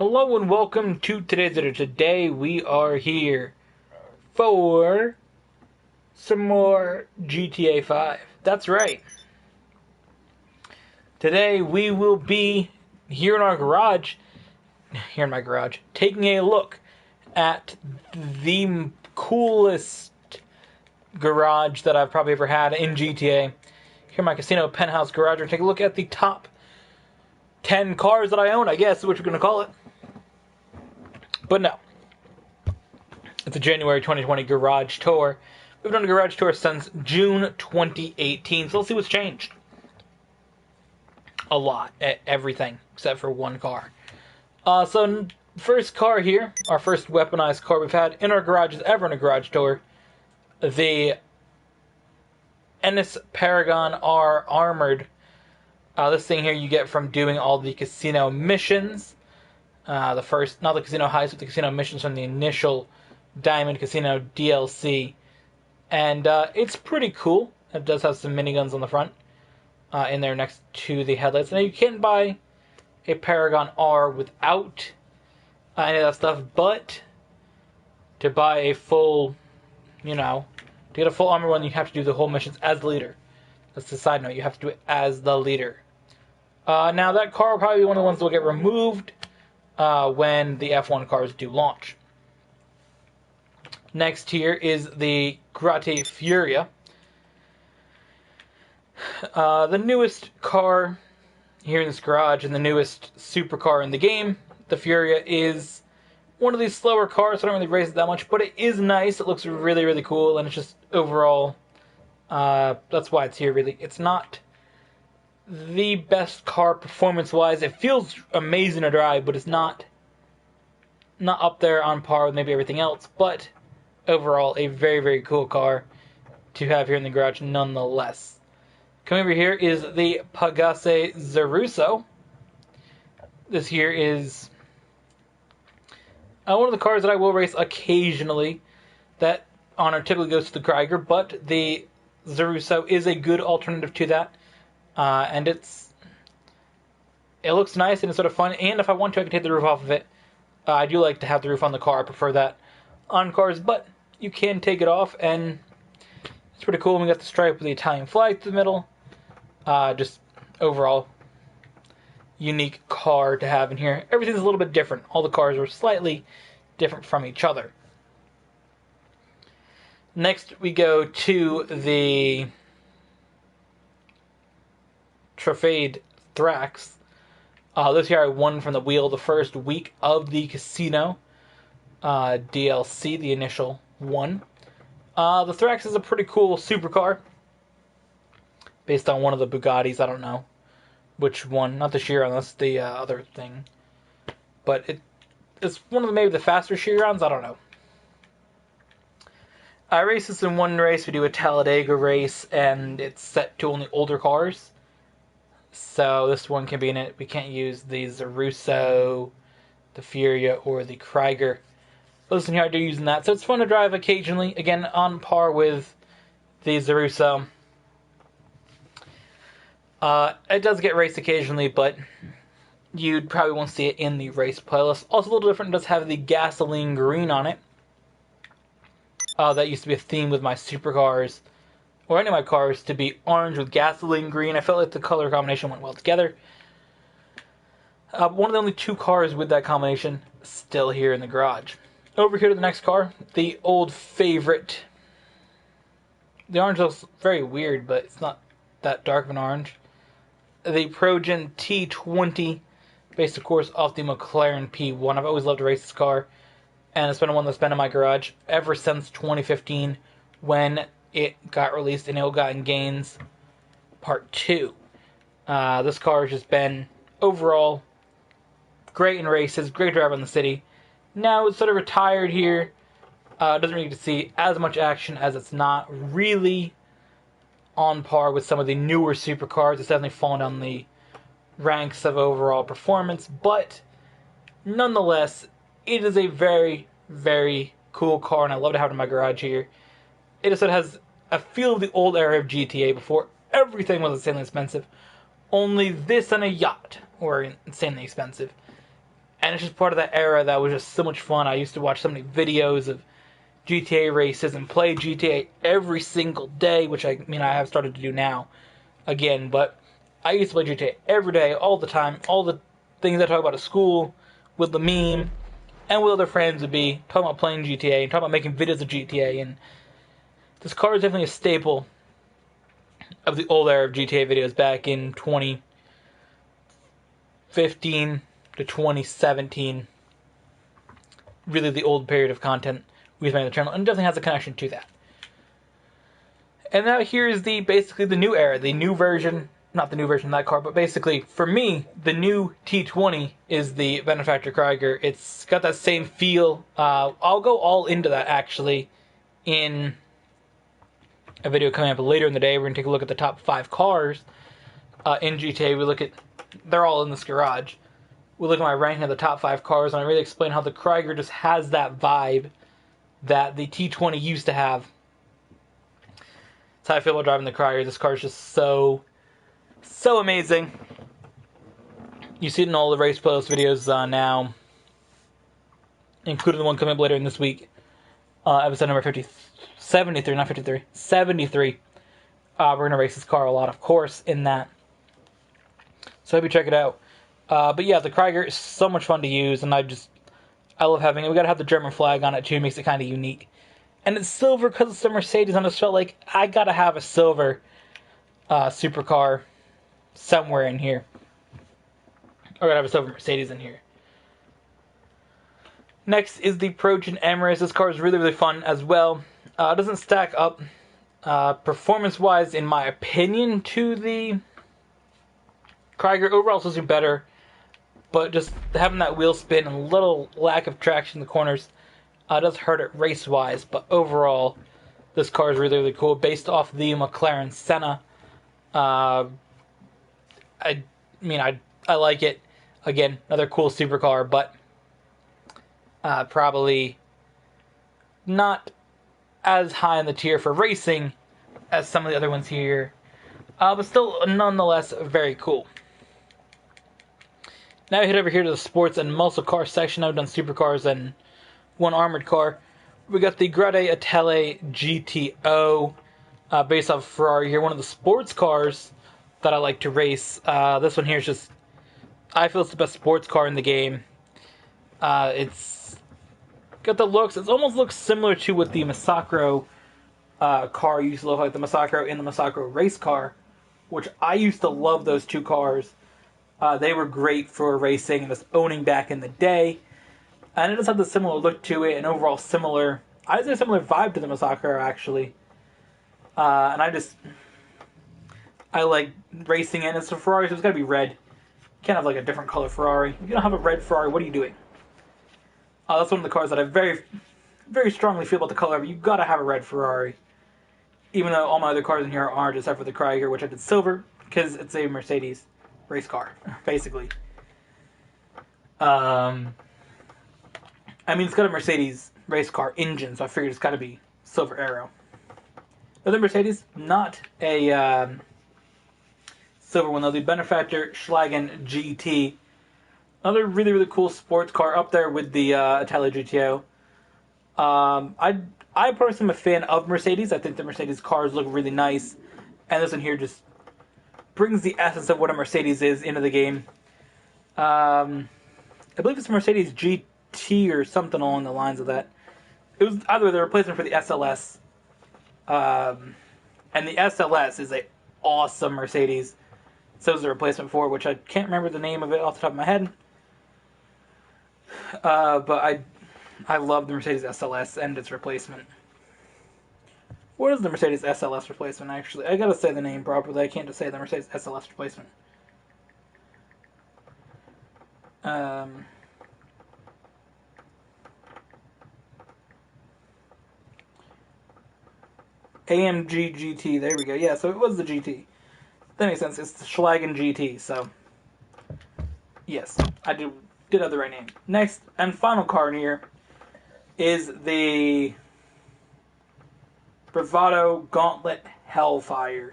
Hello and welcome to today's video. Today we are here for some more GTA 5. That's right. Today we will be here in my garage, taking a look at the coolest garage that I've probably ever had in GTA. Here in my casino penthouse garage, we're take a look at the top 10 cars that I own, I guess is what you're going to call it. But no. It's a January 2020 garage tour. We've done a garage tour since June 2018, so let's see what's changed. A lot. Everything, except for one car. So, first car here, our first weaponized car we've had in our garages ever in a garage tour. The Ennis Paragon R Armored. This thing here you get from doing all the casino missions. Not the casino heists, but the casino missions from the initial Diamond Casino DLC. And it's pretty cool. It does have some miniguns on the front, in there next to the headlights. Now you can buy a Paragon R without any of that stuff, but to buy a full, to get a full armor one, you have to do the whole missions as the leader. That's the side note, you have to do it as the leader. Now that car will probably be one of the ones that will get removed when the F1 cars do launch. Next here is the Grate Furia. The newest car here in this garage and the newest supercar in the game. The Furia is one of these slower cars, so I don't really race it that much, but it is nice. It looks really, really cool, and it's just overall, that's why it's here, really. It's not the best car performance-wise. It feels amazing to drive, but it's not up there on par with maybe everything else. But overall, a very, very cool car to have here in the garage nonetheless. Coming over here is the Pagase Zeruso. This here is one of the cars that I will race occasionally. That honor typically goes to the Krieger, but the Zeruso is a good alternative to that. And it looks nice and it's sort of fun. And if I want to, I can take the roof off of it. I do like to have the roof on the car. I prefer that on cars, but you can take it off, and it's pretty cool. We got the stripe with the Italian flag through the middle. Just overall unique car to have in here. Everything's a little bit different. All the cars are slightly different from each other. Next, we go to the Trofade Thrax. This here I won from the wheel the first week of the casino DLC, the initial one. The Thrax is a pretty cool supercar based on one of the Bugattis. I don't know which one, not the Chiron, that's the other thing. But it's one of maybe the faster Chirons, I don't know. I race this in one race. We do a Talladega race, and it's set to only older cars. So this one can be in it. We can't use the Zeruso, the Furia, or the Krieger. But listen here, I do using that. So it's fun to drive occasionally. Again, on par with the Zeruso. It does get raced occasionally, but you probably won't see it in the race playlist. Also a little different, it does have the gasoline green on it. That used to be a theme with my supercars, or any of my cars, to be orange with gasoline green. I felt like the color combination went well together. One of the only two cars with that combination still here in the garage. Over here to the next car, the old favorite. The orange looks very weird, but it's not that dark of an orange. The Progen T20, based of course off the McLaren P1. I've always loved to race this car, and it's been one that's been in my garage ever since 2015 when it got released in Ill-Gotten Gains Part 2. This car has just been, overall, great in races, great driver in the city. Now it's sort of retired here. Doesn't really get to see as much action, as it's not really on par with some of the newer supercars. It's definitely fallen down the ranks of overall performance, but nonetheless, it is a very, very cool car, and I love to have it in my garage here. It just has a feel of the old era of GTA before everything was insanely expensive. Only this and a yacht were insanely expensive. And it's just part of that era that was just so much fun. I used to watch so many videos of GTA races and play GTA every single day, which I have started to do now again, but I used to play GTA every day, all the time. All the things I talk about at school, with the meme, and with other friends would be talking about playing GTA and talking about making videos of GTA. And this car is definitely a staple of the old era of GTA videos back in 2015 to 2017. Really the old period of content we've made on the channel, and definitely has a connection to that. And now here is basically the new era, the new version, not the new version of that car, but basically, for me, the new T20 is the Benefactor Krieger. It's got that same feel. I'll go all into that, actually, in a video coming up later in the day. We're going to take a look at the top 5 cars in GTA. They're all in this garage. We look at my ranking of the top 5 cars, and I really explain how the Krieger just has that vibe that the T20 used to have. That's how I feel about driving the Krieger. This car is just so amazing. You see it in all the race playlist videos now, including the one coming up later in this week. Episode number 73, not 53, 73. We're going to race this car a lot, of course, in that. So I hope you check it out. But yeah, the Krieger is so much fun to use, and I love having it. We got to have the German flag on it too, makes it kind of unique. And it's silver because it's a Mercedes, and I just felt like I got to have a silver supercar somewhere in here. Or gotta have a silver Mercedes in here. Next is the Progen M-Race. This car is really, really fun as well. It doesn't stack up performance-wise, in my opinion, to the Krieger. Overall, it's supposed to be better. But just having that wheel spin and a little lack of traction in the corners does hurt it race-wise. But overall, this car is really, really cool. Based off the McLaren Senna. I like it. Again, another cool supercar, but probably not as high in the tier for racing as some of the other ones here. But still, nonetheless, very cool. Now we head over here to the sports and muscle car section. I've done supercars and one armored car. We got the Grade Atelle GTO, based off Ferrari here. One of the sports cars that I like to race. This one here is just, I feel it's the best sports car in the game. It's got the looks. It almost looks similar to what the Massacro car used to look like. The Massacro and the Massacro race car, which I used to love those two cars. They were great for racing and just owning back in the day. And it does have the similar look to it, and overall similar, I'd say similar vibe to the Massacro, actually. And I like racing it. It's a Ferrari, so it's got to be red. You can't have like a different color Ferrari. If you don't have a red Ferrari, what are you doing? That's one of the cars that I very, very strongly feel about the color of. You got to have a red Ferrari. Even though all my other cars in here are orange, except for the Krieger, which I did silver, because it's a Mercedes race car, basically. It's got a Mercedes race car engine, so I figured it's got to be Silver Arrow. The other Mercedes, not a silver one, though. The Benefactor Schlagen GT. Another really, really cool sports car up there with the Atelle GTO. I personally am a fan of Mercedes. I think the Mercedes cars look really nice. And this one here just brings the essence of what a Mercedes is into the game. I believe it's a Mercedes GT or something along the lines of that. It was either the replacement for the SLS. And the SLS is an awesome Mercedes. So is the replacement for it, which I can't remember the name of it off the top of my head. But I love the Mercedes SLS and its replacement. What is the Mercedes SLS replacement, actually? I gotta say the name properly. I can't just say the Mercedes SLS replacement. AMG GT, there we go. Yeah, so it was the GT. That makes sense. It's the Schlagen GT, so yes, I did have the right name. Next and final car in here is the Bravado Gauntlet Hellfire.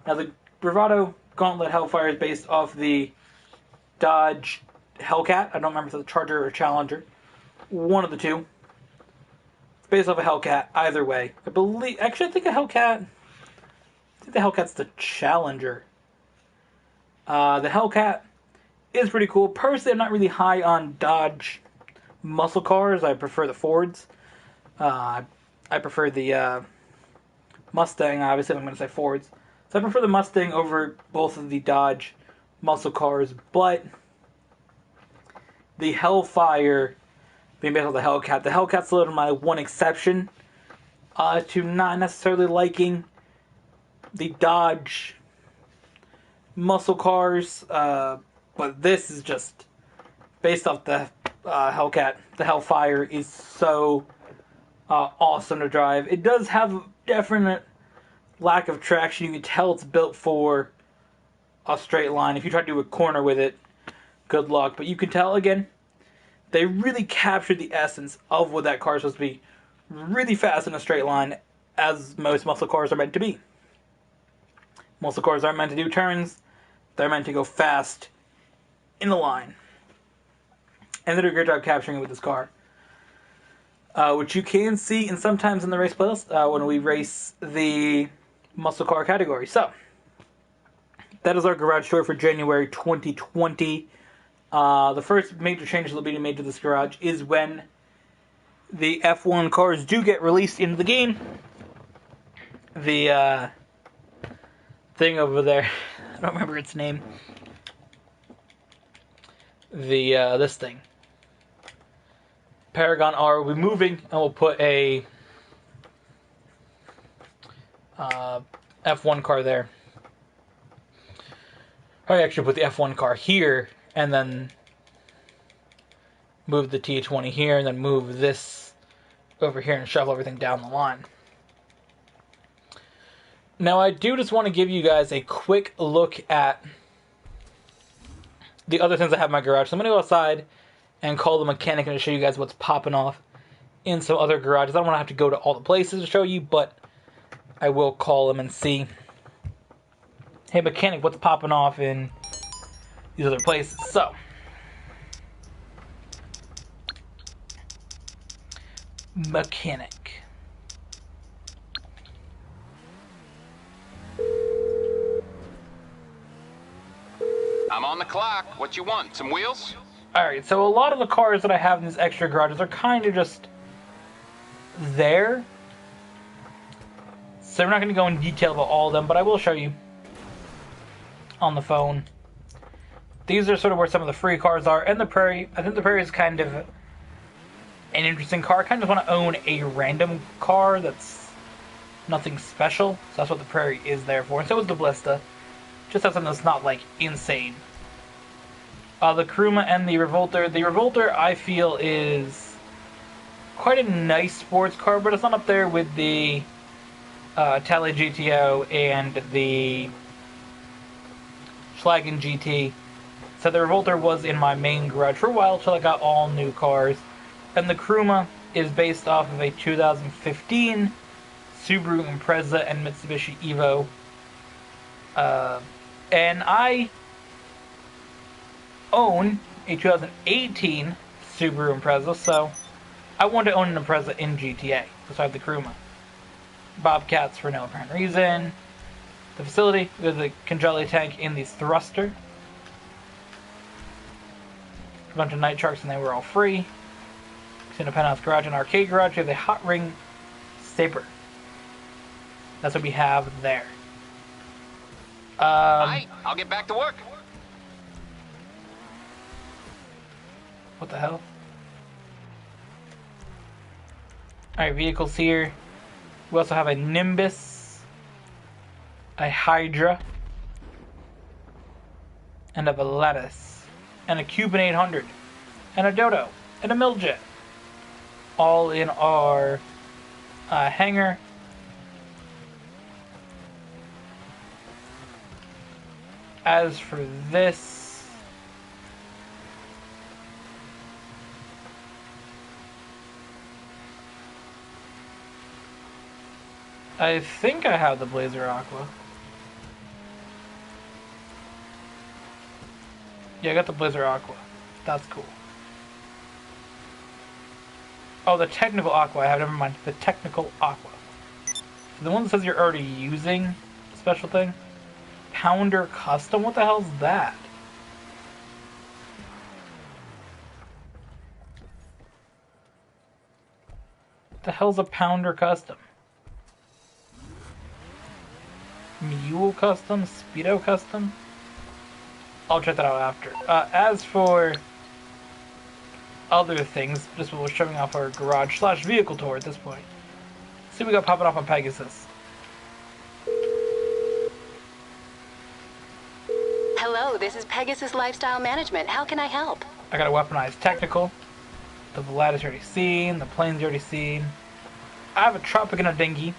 Now, the Bravado Gauntlet Hellfire is based off the Dodge Hellcat. I don't remember if it's a Charger or a Challenger. One of the two. It's based off a Hellcat. Either way, I believe. Actually, I think a Hellcat. I think the Hellcat's the Challenger. The Hellcat is pretty cool. Personally, I'm not really high on Dodge muscle cars. I prefer the Fords. I prefer the Mustang. Obviously, I'm going to say Fords. So I prefer the Mustang over both of the Dodge muscle cars. But the Hellfire, being based on the Hellcat's sort of my one exception to not necessarily liking the Dodge muscle cars. But this is just based off the Hellcat. The Hellfire is so awesome to drive. It does have a definite lack of traction. You can tell it's built for a straight line. If you try to do a corner with it, good luck. But you can tell, again, they really captured the essence of what that car is supposed to be. Really fast in a straight line, as most muscle cars are meant to be. Muscle cars aren't meant to do turns. They're meant to go fast in the line. And they do a great job capturing it with this car. Which you can see in sometimes in the race playlist when we race the muscle car category. So, that is our garage tour for January 2020. The first major change that will be made to this garage is when the F1 cars do get released into the game. The thing over there, I don't remember its name. This thing. Paragon R will be moving, and we'll put a F1 car there. I actually put the F1 car here, and then move the T20 here, and then move this over here and shovel everything down the line. Now, I do just want to give you guys a quick look at the other things I have in my garage. So I'm going to go outside and call the mechanic and show you guys what's popping off in some other garages. I don't want to have to go to all the places to show you, but I will call him and see, hey mechanic, what's popping off in these other places. So, mechanic. I'm on the clock. What you want? Some wheels? Alright, so a lot of the cars that I have in these extra garages are kind of just there. So we're not going to go in detail about all of them, but I will show you on the phone. These are sort of where some of the free cars are. And the Prairie, I think the Prairie is kind of an interesting car. I kind of want to own a random car that's nothing special. So that's what the Prairie is there for. And so is the Blista. Just have something that's not, like, insane. The Kuruma and the Revolter. The Revolter, I feel, is quite a nice sports car, but it's not up there with the Tally GTO and the Schlagen GT. So the Revolter was in my main garage for a while until I got all new cars. And the Kuruma is based off of a 2015 Subaru Impreza and Mitsubishi Evo. And I own a 2018 Subaru Impreza, so I wanted to own an Impreza in GTA. So I have the Kuruma. Bobcats for no apparent reason. The facility, there's a Congelli tank in the thruster. A bunch of Night Sharks and they were all free. In a penthouse garage and arcade garage, we have a hot ring Saber. That's what we have there. Alright, I'll get back to work. What the hell? Alright, vehicles here. We also have a Nimbus, a Hydra, and a Valetus, and a Cuban 800, and a Dodo, and a Miljet. All in our hangar. As for this, I think I have the Blazer Aqua. Yeah, I got the Blazer Aqua. That's cool. Oh, the technical aqua. I have, never mind. The technical aqua. So the one that says you're already using a special thing. Pounder custom? What the hell's that? What the hell's a pounder custom? Mule custom? Speedo custom? I'll check that out after. As for other things, just what we're showing off our garage / vehicle tour at this point. Let's see what we got popping off on Pegasus. Hello, this is Pegasus Lifestyle Management. How can I help? I got a weaponized technical. The Velatis already seen. The plane's already seen. I have a Tropic and a dinghy.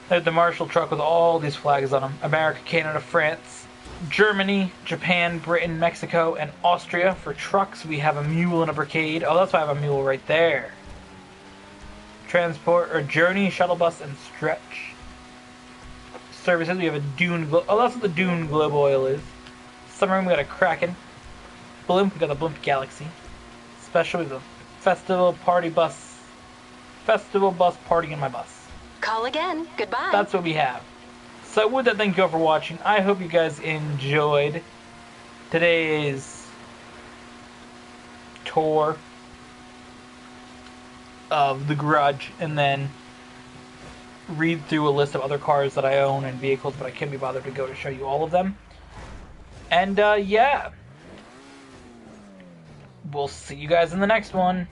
There's the Marshall truck with all these flags on them. America, Canada, France, Germany, Japan, Britain, Mexico, and Austria. For trucks, we have a mule and a brigade. Oh, that's why I have a mule right there. Transport or journey, shuttle bus, and stretch. Services, we have a Dune. Oh, that's what the Dune Globe Oil is. Submarine, we got a Kraken. Blimp, we got the Blimp Galaxy. Special, we have a Festival Party Bus. Festival Bus Party in my bus. Call again. Goodbye. That's what we have. So with that, thank you all for watching. I hope you guys enjoyed today's tour of the garage, and then read through a list of other cars that I own and vehicles, but I can't be bothered to go to show you all of them. And yeah, we'll see you guys in the next one.